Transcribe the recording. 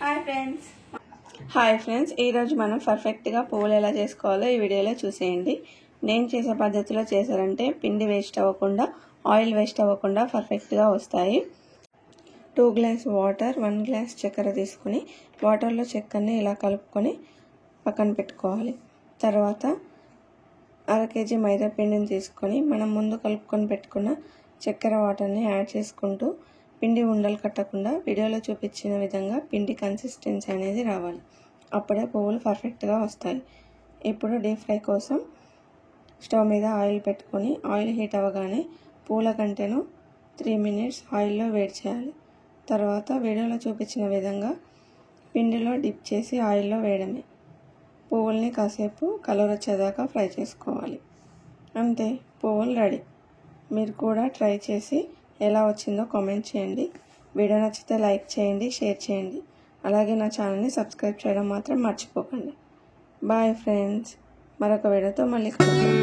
Hi friends, ఈరోజు మనం పర్ఫెక్ట్గా పువ్వులు ఎలా చేసుకోవాలో ఈ వీడియోలో చూసేయండి. నేను చేసే పద్ధతిలో చేశారంటే పిండి వేస్ట్ అవ్వకుండా, ఆయిల్ వేస్ట్ అవ్వకుండా పర్ఫెక్ట్గా వస్తాయి. 2 గ్లాస్ వాటర్, 1 గ్లాస్ చక్కెర తీసుకొని వాటర్లో చక్కెరని ఇలా కలుపుకొని పక్కన పెట్టుకోవాలి. తర్వాత 1/2 kg మైదా పిండిని తీసుకొని మనం ముందు కలుపుకొని పెట్టుకున్న చక్కెర వాటర్ని యాడ్ చేసుకుంటూ పిండి ఉండలు కట్టకుండా వీడియోలో చూపించిన విధంగా పిండి కన్సిస్టెన్సీ అనేది రావాలి. అప్పుడే పువ్వులు పర్ఫెక్ట్గా వస్తాయి. ఇప్పుడు డీప్ ఫ్రై కోసం స్టవ్ మీద ఆయిల్ పెట్టుకొని ఆయిల్ హీట్ అవ్వగానే పూల గంటెను 3 minutes ఆయిల్లో వేడి చేయాలి. తర్వాత వీడియోలో చూపించిన విధంగా పిండిలో డిప్ చేసి ఆయిల్లో వేయడమే. పువ్వుల్ని కాసేపు కలర్ వచ్చేదాకా ఫ్రై చేసుకోవాలి. అంతే, పువ్వులు రెడీ. మీరు కూడా ట్రై చేసి ఎలా వచ్చిందో కామెంట్ చేయండి. వీడియో నచ్చితే లైక్ చేయండి, షేర్ చేయండి. అలాగే నా ఛానల్ని సబ్స్క్రైబ్ చేయడం మాత్రం మర్చిపోకండి. బాయ్ ఫ్రెండ్స్, మరొక వీడియోతో మళ్ళీ కలుద్దాం.